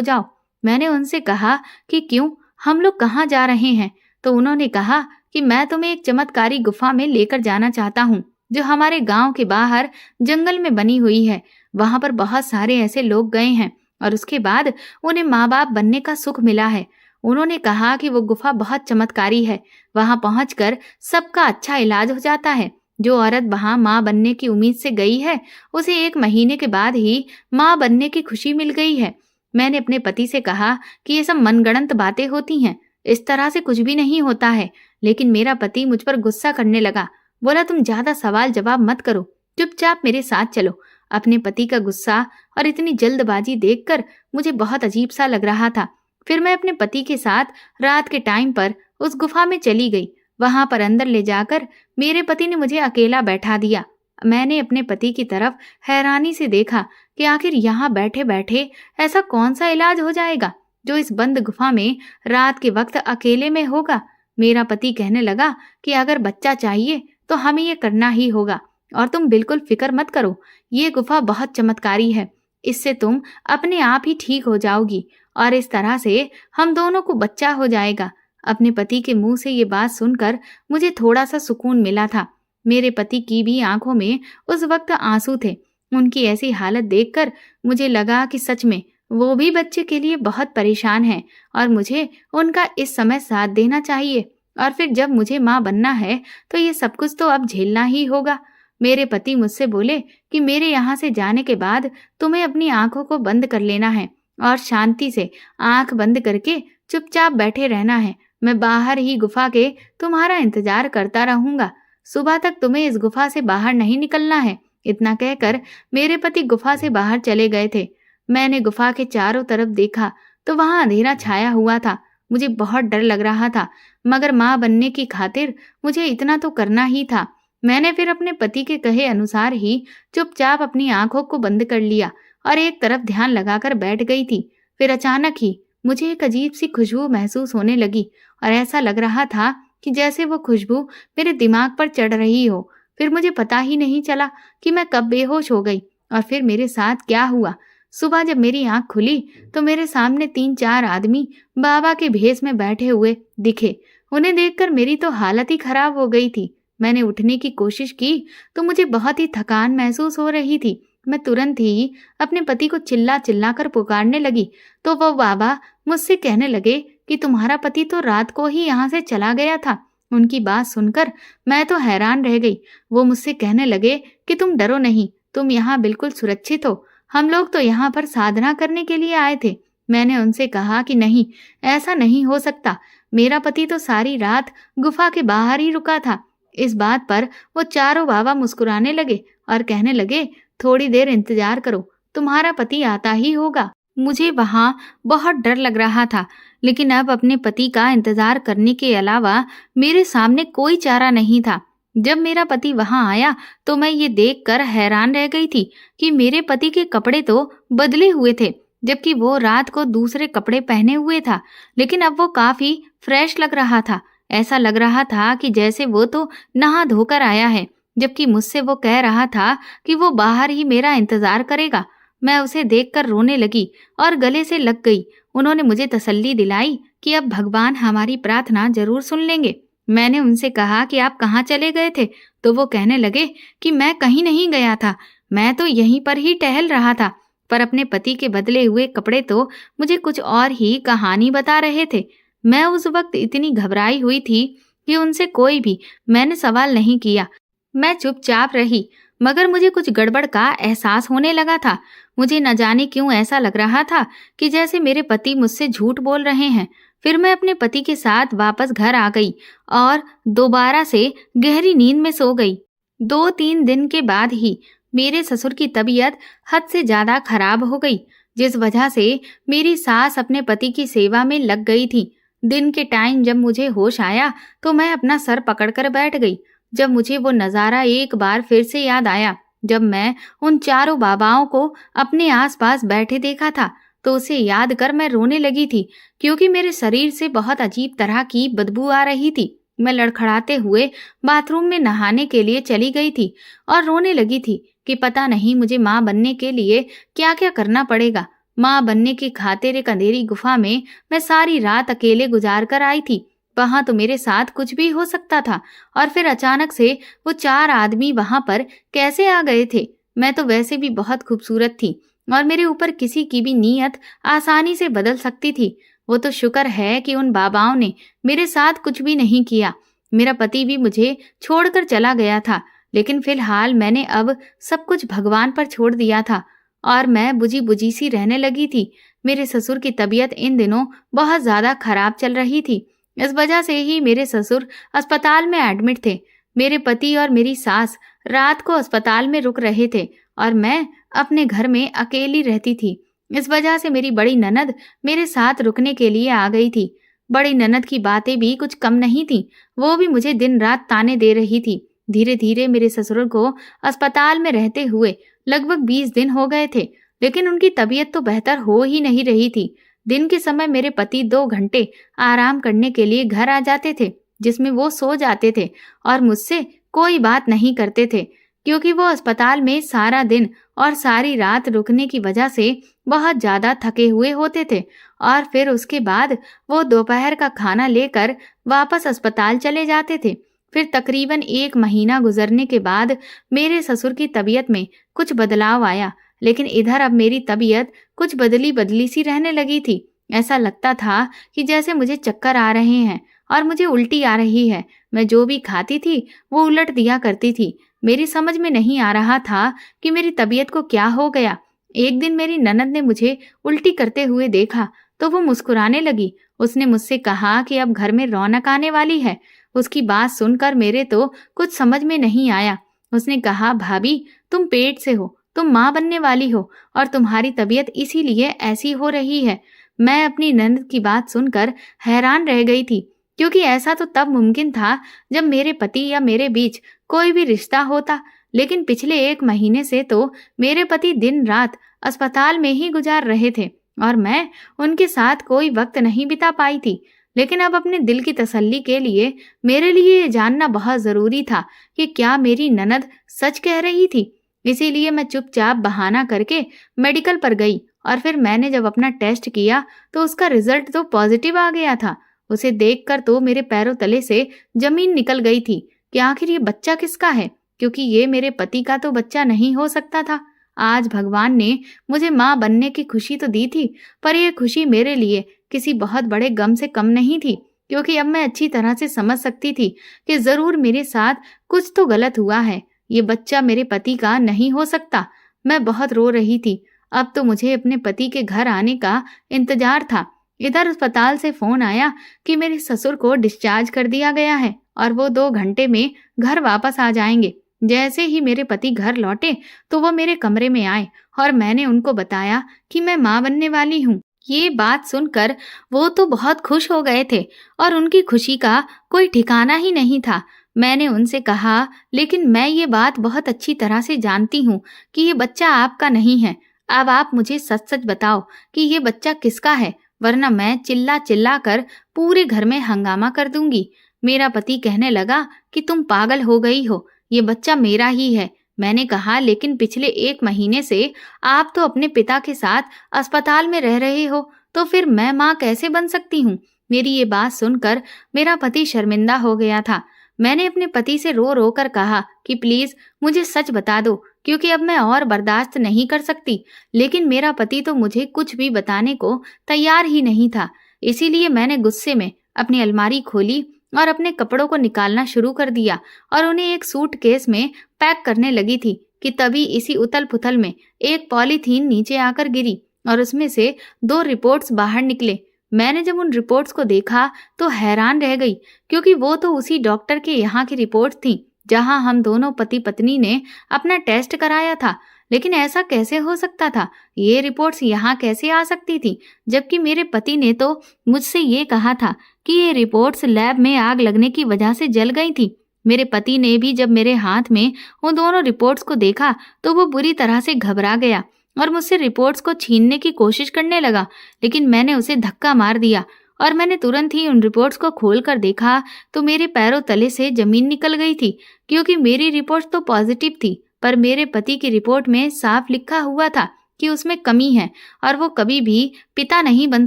जाओ। मैंने उनसे कहा कि क्यों, हम लोग कहाँ जा रहे हैं? तो उन्होंने कहा कि मैं तुम्हें एक चमत्कारी गुफा में लेकर जाना चाहता हूँ, जो हमारे गांव के बाहर जंगल में बनी हुई है। वहां पर बहुत सारे ऐसे लोग गए हैं और उसके बाद उन्हें माँ बाप बनने का सुख मिला है। उन्होंने कहा कि वो गुफा बहुत चमत्कारी है, वहां पहुंचकर सबका अच्छा इलाज हो जाता है। जो औरत वहां माँ बनने की उम्मीद से गई है, उसे 1 महीने के बाद ही माँ बनने की खुशी मिल गई है। मैंने अपने पति से कहा कि ये सब मनगढ़ंत बातें होती हैं, इस तरह से कुछ भी नहीं होता है। लेकिन मेरा पति मुझ पर गुस्सा करने लगा। बोला, तुम ज्यादा सवाल जवाब मत करो, चुपचाप मेरे साथ चलो। अपने पति का गुस्सा और इतनी जल्दबाजी देखकर मुझे बहुत अजीब सा लग रहा था। फिर मैं अपने पति के साथ रात के टाइम पर उस गुफा में चली गई। वहां पर अंदर ले जाकर मेरे पति ने मुझे अकेला बैठा दिया। मैंने अपने पति की तरफ हैरानी से देखा कि आखिर यहाँ बैठे बैठे ऐसा कौन सा इलाज हो जाएगा जो इस बंद गुफा में रात के वक्त अकेले में होगा। मेरा पति कहने लगा कि अगर बच्चा चाहिए तो हमें ये करना ही होगा और तुम बिल्कुल फिक्र मत करो, ये गुफा बहुत चमत्कारी है, इससे तुम अपने आप ही ठीक हो जाओगी और इस तरह से हम दोनों को बच्चा हो जाएगा। अपने पति के मुंह से ये बात सुनकर मुझे थोड़ा सा सुकून मिला था। मेरे पति की भी आंखों में उस वक्त आंसू थे। उनकी ऐसी हालत देखकर मुझे लगा कि सच में वो भी बच्चे के लिए बहुत परेशान हैं और मुझे उनका इस समय साथ देना चाहिए। और फिर जब मुझे माँ बनना है तो ये सब कुछ तो अब झेलना ही होगा। मेरे पति मुझसे बोले कि मेरे यहाँ से जाने के बाद तुम्हें अपनी आंखों को बंद कर लेना है और शांति से आंख बंद करके चुपचाप बैठे रहना है। मैं बाहर ही गुफा के तुम्हारा इंतजार करता रहूंगा। सुबह तक तुम्हें इस गुफा से बाहर नहीं निकलना है। इतना कहकर मेरे पति गुफा से बाहर चले गए थे। मैंने गुफा के चारों तरफ देखा तो वहां अंधेरा छाया हुआ था। मुझे बहुत डर लग रहा था, मगर माँ बनने की खातिर मुझे इतना तो करना ही था। मैंने फिर अपने पति के कहे अनुसार ही चुपचाप अपनी आंखों को बंद कर लिया और एक तरफ ध्यान लगाकर बैठ गई थी। फिर अचानक ही मुझे एक अजीब सी खुशबू महसूस होने लगी और ऐसा लग रहा था कि जैसे वो खुशबू मेरे दिमाग पर चढ़ रही हो। फिर मुझे पता ही नहीं चला कि मैं कब बेहोश हो गई और फिर मेरे साथ क्या हुआ। सुबह जब मेरी आंख खुली तो मेरे सामने 3-4 आदमी बाबा के भेष में बैठे हुए दिखे। उन्हें देखकर मेरी तो हालत ही खराब हो गई थी। मैंने उठने की कोशिश की तो मुझे बहुत ही थकान महसूस हो रही थी। मैं तुरंत ही अपने पति को चिल्ला चिल्ला कर पुकारने लगी तो वो बाबा मुझसे कहने लगे कि तुम्हारा पति तो रात को ही यहाँ से चला गया था। उनकी बात सुनकर मैं तो हैरान रह गई। वो मुझसे कहने लगे कि तुम डरो नहीं, तुम यहाँ बिल्कुल सुरक्षित हो। हम लोग तो यहाँ पर साधना करने के लिए आए थे। मैंने उनसे कहा कि नहीं, ऐसा नहीं हो सकता। मेरा पति तो सारी रात गुफा के बाहर ही रुका था। इस बात पर वो चारों बाबा मुस्कुराने लगे और कहने लगे, थोड़ी देर इंतजार करो, तुम्हारा पति आता ही होगा। मुझे वहाँ बहुत डर लग रहा था, लेकिन अब अपने पति का इंतजार करने के अलावा मेरे सामने कोई चारा नहीं था। जब मेरा पति वहां आया तो मैं ये देखकर हैरान रह गई थी कि मेरे पति के कपड़े तो बदले हुए थे, जबकि वो रात को दूसरे कपड़े पहने हुए था। लेकिन अब वो काफी फ्रेश लग रहा था। ऐसा लग रहा था कि जैसे वो तो नहा धोकर आया है, जबकि मुझसे वो कह रहा था कि वो बाहर ही मेरा इंतजार करेगा। मैं उसे देखकर रोने लगी और गले से लग गई। उन्होंने मुझे तसल्ली दिलाई कि अब भगवान हमारी प्रार्थना जरूर सुन लेंगे। मैंने उनसे कहा कि आप कहाँ चले गए थे, तो वो कहने लगे कि मैं कहीं नहीं गया था, मैं तो यहीं पर ही टहल रहा था। पर अपने पति के बदले हुए कपड़े तो मुझे कुछ और ही कहानी बता रहे थे। मैं उस वक्त इतनी घबराई हुई थी कि उनसे कोई भी मैंने सवाल नहीं किया। मैं चुपचाप रही, मगर मुझे कुछ गड़बड़ का एहसास होने लगा था। मुझे न जाने क्यों ऐसा लग रहा था कि जैसे मेरे पति मुझसे झूठ बोल रहे हैं। फिर मैं अपने पति के साथ वापस घर आ गई और दोबारा से गहरी नींद में सो गई। 2-3 दिन के बाद ही मेरे ससुर की तबीयत हद से ज्यादा खराब हो गई, जिस वजह से मेरी सास अपने पति की सेवा में लग गई थी। दिन के टाइम जब मुझे होश आया तो मैं अपना सर पकड़कर बैठ गई। जब मुझे वो नज़ारा एक बार फिर से याद आया, जब मैं उन चारों बाबाओं को अपने आसपास बैठे देखा था, तो उसे याद कर मैं रोने लगी थी, क्योंकि मेरे शरीर से बहुत अजीब तरह की बदबू आ रही थी। मैं लड़खड़ाते हुए बाथरूम में नहाने के लिए चली गई थी और रोने लगी थी कि पता नहीं मुझे माँ बनने के लिए क्या क्या करना पड़ेगा। माँ बनने की खातिर एक अंधेरी गुफा में मैं सारी रात अकेले गुजार कर आई थी। वहां तो मेरे साथ कुछ भी हो सकता था, और फिर अचानक से वो 4 आदमी वहां पर कैसे आ गए थे। मैं तो वैसे भी बहुत खूबसूरत थी और मेरे ऊपर किसी की भी नीयत आसानी से बदल सकती थी। वो तो शुक्र है कि उन बाबाओं ने मेरे साथ कुछ भी नहीं किया। मेरा पति भी मुझे छोड़कर चला गया था, लेकिन फिलहाल मैंने अब सब कुछ भगवान पर छोड़ दिया था और मैं बुझी बुझी सी रहने लगी थी। मेरे ससुर की तबीयत इन दिनों बहुत ज्यादा खराब चल रही थी। इस वजह से ही मेरे ससुर अस्पताल में एडमिट थे। मेरे पति और मेरी सास रात को अस्पताल में रुक रहे थे और मैं अपने घर में अकेली रहती थी। इस वजह से मेरी बड़ी ननद मेरे साथ रुकने के लिए आ गई थी। बड़ी ननद की बातें भी कुछ कम नहीं थी, वो भी मुझे दिन रात ताने दे रही थी। धीरे धीरे मेरे ससुर को अस्पताल में रहते हुए लगभग 20 दिन हो गए थे, लेकिन उनकी तबीयत तो बेहतर हो ही नहीं रही थी। दिन के समय मेरे पति 2 घंटे आराम करने के लिए घर आ जाते थे, जिसमें वो सो जाते थे और मुझसे कोई बात नहीं करते थे, क्योंकि वो अस्पताल में सारा दिन और सारी रात रुकने की वजह से बहुत ज्यादा थके हुए होते थे। और फिर उसके बाद वो दोपहर का खाना लेकर वापस अस्पताल चले जाते थे। फिर तकरीबन 1 महीना गुजरने के बाद मेरे ससुर की तबीयत में कुछ बदलाव आया, लेकिन इधर अब मेरी तबीयत कुछ बदली बदली सी रहने लगी थी। ऐसा लगता था कि जैसे मुझे चक्कर आ रहे हैं और मुझे उल्टी आ रही है। मैं जो भी खाती थी वो उलट दिया करती थी। मेरी समझ में नहीं आ रहा था कि मेरी तबीयत को क्या हो गया। एक दिन मेरी ननद ने मुझे उल्टी करते हुए देखा तो वो मुस्कुराने लगी। उसने मुझसे कहा कि अब घर में रौनक आने वाली है। उसकी बात सुनकर मेरे तो कुछ समझ में नहीं आया। उसने कहा, भाभी तुम पेट से हो, तुम माँ बनने वाली हो और तुम्हारी तबीयत इसीलिए ऐसी हो रही है। मैं अपनी ननद की बात सुनकर हैरान रह गई थी, क्योंकि ऐसा तो तब मुमकिन था जब मेरे पति या मेरे बीच कोई भी रिश्ता होता। लेकिन पिछले 1 महीने से तो मेरे पति दिन रात अस्पताल में ही गुजार रहे थे और मैं उनके साथ कोई वक्त नहीं बिता पाई थी। लेकिन अब अपने दिल की तसल्ली के लिए मेरे लिए ये जानना बहुत जरूरी था कि क्या मेरी ननद सच कह रही थी। इसीलिए मैं चुपचाप बहाना करके मेडिकल पर गई और फिर मैंने जब अपना टेस्ट किया तो उसका रिजल्ट तो पॉजिटिव आ गया था। उसे देखकर तो मेरे पैरों तले से जमीन निकल गई थी कि आखिर ये बच्चा किसका है, क्योंकि ये मेरे पति का तो बच्चा नहीं हो सकता था। आज भगवान ने मुझे माँ बनने की खुशी तो दी थी, पर यह खुशी मेरे लिए किसी बहुत बड़े गम से कम नहीं थी, क्योंकि अब मैं अच्छी तरह से समझ सकती थी कि जरूर मेरे साथ कुछ तो गलत हुआ है। ये बच्चा मेरे पति का नहीं हो सकता। मैं बहुत रो रही थी। अब तो मुझे अपने पति के घर आने का इंतजार था। इधर अस्पताल से फोन आया कि मेरे ससुर को डिस्चार्ज कर दिया गया है और वो 2 घंटे में घर वापस आ जाएंगे। जैसे ही मेरे पति घर लौटे तो वो मेरे कमरे में आए और मैंने उनको बताया कि मैं माँ बनने वाली हूँ। ये बात सुनकर वो तो बहुत खुश हो गए थे और उनकी खुशी का कोई ठिकाना ही नहीं था। मैंने उनसे कहा, लेकिन मैं ये बात बहुत अच्छी तरह से जानती हूँ कि ये बच्चा आपका नहीं है। अब आप मुझे सच सच बताओ कि ये बच्चा किसका है, वरना मैं चिल्ला चिल्ला कर पूरे घर में हंगामा कर दूंगी। मेरा पति कहने लगा कि तुम पागल हो गई हो, ये बच्चा मेरा ही है। मैंने कहा, लेकिन पिछले 1 महीने से आप तो अपने पिता के साथ अस्पताल में रह रहे हो, तो फिर मैं माँ कैसे बन सकती हूँ। मेरी ये बात सुनकर मेरा पति शर्मिंदा हो गया था। मैंने अपने पति से रो रो कर कहा कि प्लीज मुझे सच बता दो, क्योंकि अब मैं और बर्दाश्त नहीं कर सकती। लेकिन मेरा पति तो मुझे कुछ भी बताने को तैयार ही नहीं था। इसीलिए मैंने गुस्से में अपनी अलमारी खोली और अपने कपड़ों को निकालना शुरू कर दिया और उन्हें एक सूटकेस में पैक करने लगी थी कि तभी इसी उथल पुथल में एक पॉलीथीन नीचे आकर गिरी और उसमें से 2 रिपोर्ट्स बाहर निकले। मैंने जब उन रिपोर्ट्स को देखा तो हैरान रह गई, क्योंकि वो तो उसी डॉक्टर के यहाँ की रिपोर्ट थी जहाँ हम दोनों पति पत्नी ने अपना टेस्ट कराया था। लेकिन ऐसा कैसे हो सकता था? ये रिपोर्ट्स यहाँ कैसे आ सकती थी, जबकि मेरे पति ने तो मुझसे ये कहा था कि ये रिपोर्ट्स लैब में आग लगने की वजह से जल गई थी। मेरे पति ने भी जब मेरे हाथ में उन दोनों रिपोर्ट्स को देखा तो वो बुरी तरह से घबरा गया और मुझसे रिपोर्ट्स को छीनने की कोशिश करने लगा। लेकिन मैंने उसे धक्का मार दिया और मैंने तुरंत ही उन रिपोर्ट्स को खोलकर देखा तो मेरे पैरों तले से जमीन निकल गई थी, क्योंकि मेरी रिपोर्ट तो पॉजिटिव थी, पर मेरे पति की रिपोर्ट में साफ लिखा हुआ था कि उसमें कमी है और वो कभी भी पिता नहीं बन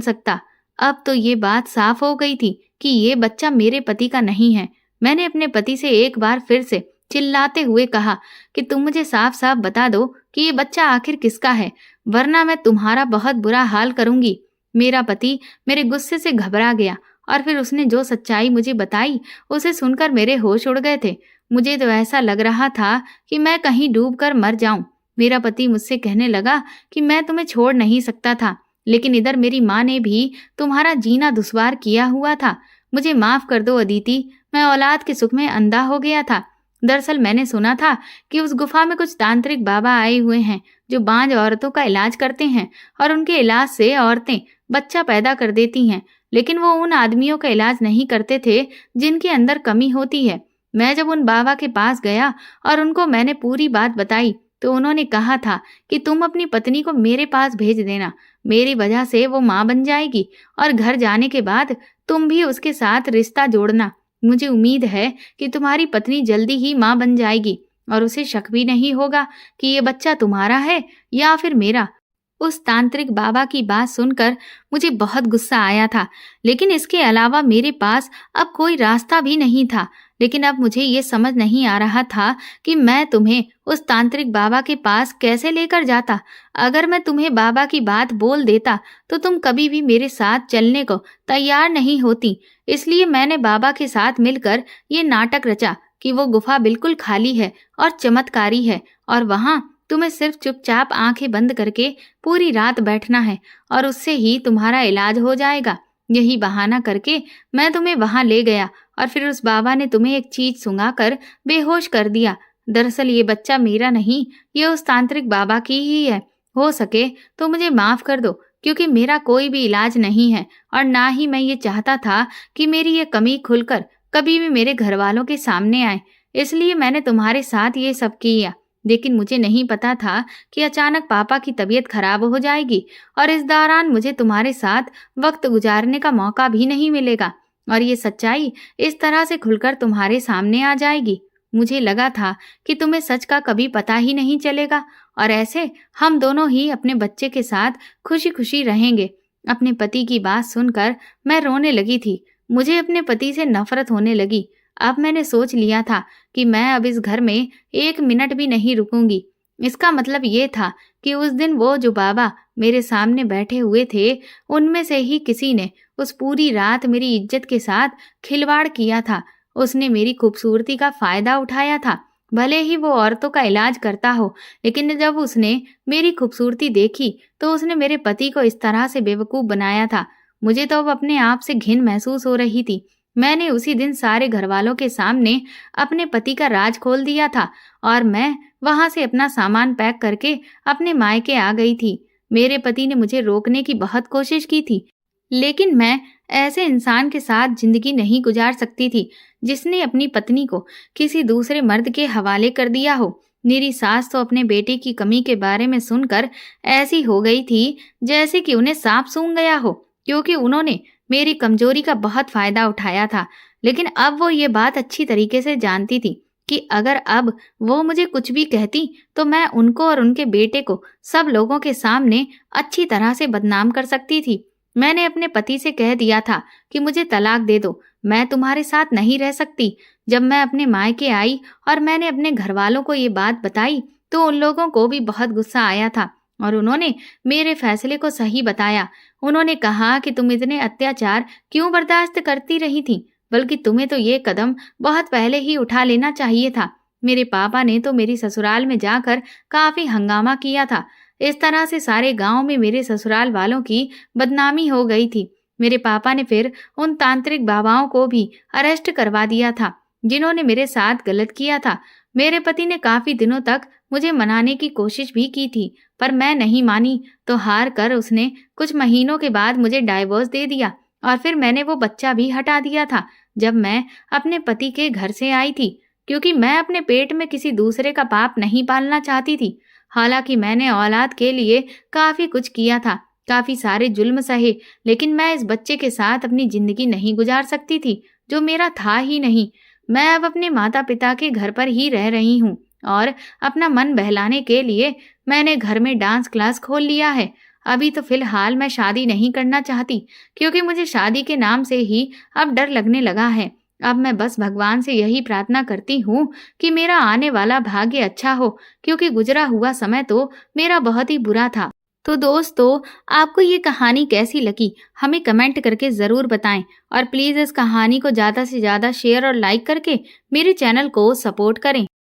सकता। अब तो ये बात साफ हो गई थी कि ये बच्चा मेरे पति का नहीं है। मैंने अपने पति से एक बार फिर से चिल्लाते हुए कहा कि तुम मुझे साफ साफ बता दो कि ये बच्चा आखिर किसका है, वरना मैं तुम्हारा बहुत बुरा हाल करूंगी। मेरा पति मेरे गुस्से से घबरा गया और फिर उसने जो सच्चाई मुझे बताई उसे सुनकर मेरे होश उड़ गए थे। मुझे तो ऐसा लग रहा था कि मैं कहीं डूब कर मर जाऊं। मेरा पति मुझसे कहने लगा कि मैं तुम्हें छोड़ नहीं सकता था, लेकिन इधर मेरी माँ ने भी तुम्हारा जीना दुश्वार किया हुआ था। मुझे माफ कर दो अदिति, मैं औलाद के सुख में अंधा हो गया था। दरअसल मैंने सुना था कि उस गुफा में कुछ तांत्रिक बाबा आए हुए हैं जो बांझ औरतों का इलाज करते हैं और उनके इलाज से औरतें बच्चा पैदा कर देती हैं। लेकिन वो उन आदमियों का इलाज नहीं करते थे जिनके अंदर कमी होती है। मैं जब उन बाबा के पास गया और उनको मैंने पूरी बात बताई तो उन्होंने कहा था कि तुम अपनी पत्नी को मेरे पास भेज देना, मेरी वजह से वो माँ बन जाएगी और घर जाने के बाद तुम भी उसके साथ रिश्ता जोड़ना। मुझे उम्मीद है कि तुम्हारी पत्नी जल्दी ही माँ बन जाएगी और उसे शक भी नहीं होगा कि ये बच्चा तुम्हारा है या फिर मेरा। उस तांत्रिक बाबा की बात सुनकर मुझे बहुत गुस्सा आया था, लेकिन इसके अलावा मेरे पास अब कोई रास्ता भी नहीं था। लेकिन अब मुझे ये समझ नहीं आ रहा था कि मैं तुम्हें उस तांत्रिक बाबा के पास कैसे लेकर जाता। अगर मैं तुम्हें बाबा की बात बोल देता तो तुम कभी भी मेरे साथ चलने को तैयार नहीं होती। इसलिए मैंने बाबा के साथ मिलकर ये नाटक रचा कि वो गुफा बिल्कुल खाली है और चमत्कारी है, और वहां तुम्हें सिर्फ चुपचाप आंखें बंद करके पूरी रात बैठना है और उससे ही तुम्हारा इलाज हो जाएगा। यही बहाना करके मैं तुम्हें वहां ले गया और फिर उस बाबा ने तुम्हें एक चीज सुंघाकर बेहोश कर दिया। दरअसल ये बच्चा मेरा नहीं, ये उस तांत्रिक बाबा की ही है। हो सके तो मुझे माफ कर दो, क्योंकि मेरा कोई भी इलाज नहीं है और ना ही मैं ये चाहता था कि मेरी ये कमी खुलकर कभी भी मेरे घर वालों के सामने आए। इसलिए मैंने तुम्हारे साथ ये सब किया। लेकिन मुझे नहीं पता था कि अचानक पापा की तबीयत खराब हो जाएगी और इस दौरान मुझे तुम्हारे साथ वक्त गुजारने का मौका भी नहीं मिलेगा और ये सच्चाई इस तरह से खुलकर तुम्हारे सामने आ जाएगी। मुझे लगा था कि तुम्हें सच का कभी पता ही नहीं चलेगा और ऐसे हम दोनों ही अपने बच्चे के साथ खुशी खुशी रहेंगे। अपने पति की बात सुनकर मैं रोने लगी थी। मुझे अपने पति से नफरत होने लगी। अब मैंने सोच लिया था कि मैं अब इस घर में 1 मिनट भी नहीं रुकूंगी। इसका मतलब ये था कि उस दिन वो जो बाबा मेरे सामने बैठे हुए थे, उनमें से ही किसी ने उस पूरी रात मेरी इज्जत के साथ खिलवाड़ किया था। उसने मेरी खूबसूरती का फायदा उठाया था। भले ही वो औरतों का इलाज करता हो, लेकिन जब उसने मेरी खूबसूरती देखी तो उसने मेरे पति को इस तरह से बेवकूफ बनाया था। मुझे तो अब अपने आप से घिन महसूस हो रही थी। मैंने उसी दिन सारे घरवालों के सामने अपने पति का राज खोल दिया था और मैं वहां से अपना सामान पैक करके अपने मायके आ गई थी। मेरे पति ने मुझे रोकने की बहुत कोशिश की थी, लेकिन मैं ऐसे इंसान के साथ जिंदगी नहीं गुजार सकती थी जिसने अपनी पत्नी को किसी दूसरे मर्द के हवाले कर दिया हो। मेरी सास तो अपने बेटे की कमी के बारे में सुनकर ऐसी हो गई थी जैसे कि उन्हें सांप सूंघ गया हो, क्योंकि उन्होंने मेरी कमजोरी का बहुत फायदा उठाया था। लेकिन अब वो ये बात अच्छी तरीके से जानती थी कि अगर अब वो मुझे कुछ भी कहती तो मैं उनको और उनके बेटे को सब लोगों के सामने अच्छी तरह से बदनाम कर सकती थी। मैंने अपने पति से कह दिया था कि मुझे तलाक दे दो, मैं तुम्हारे साथ नहीं रह सकती। जब मैं अपने मायके आई और मैंने अपने घर वालों को ये बात बताई तो उन लोगों को भी बहुत गुस्सा आया था और उन्होंने मेरे फैसले को सही बताया। उन्होंने कहा कि तुम इतने अत्याचार क्यों बर्दाश्त करती रही थी, बल्कि तुम्हें तो ये कदम बहुत पहले ही उठा लेना चाहिए था। मेरे पापा ने तो मेरी ससुराल में जाकर काफी हंगामा किया था। इस तरह से सारे गांव में मेरे ससुराल वालों की बदनामी हो गई थी। मेरे पापा ने फिर उन तांत्रिक बाबाओं को भी अरेस्ट करवा दिया था जिन्होंने मेरे साथ गलत किया था। मेरे पति ने काफी दिनों तक मुझे मनाने की कोशिश भी की थी, पर मैं नहीं मानी तो हार कर उसने कुछ महीनों के बाद मुझे डाइवोर्स दे दिया और फिर मैंने वो बच्चा भी हटा दिया था जब मैं अपने पति के घर से आई थी, क्योंकि मैं अपने पेट में किसी दूसरे का पाप नहीं पालना चाहती थी। हालांकि मैंने औलाद के लिए काफी कुछ किया था, काफी सारे जुल्म सहे, लेकिन मैं इस बच्चे के साथ अपनी जिंदगी नहीं गुजार सकती थी जो मेरा था ही नहीं। मैं अब अपने माता पिता के घर पर ही रह रही हूँ और अपना मन बहलाने के लिए मैंने घर में डांस क्लास खोल लिया है। अभी तो फिलहाल मैं शादी नहीं करना चाहती, क्योंकि मुझे शादी के नाम से ही अब डर लगने लगा है। अब मैं बस भगवान से यही प्रार्थना करती हूँ कि मेरा आने वाला भाग्य अच्छा हो, क्योंकि गुजरा हुआ समय तो मेरा बहुत ही बुरा था। तो दोस्तों, आपको ये कहानी कैसी लगी हमें कमेंट करके ज़रूर बताएं और प्लीज़ इस कहानी को ज़्यादा से ज़्यादा शेयर और लाइक करके मेरे चैनल को सपोर्ट करें।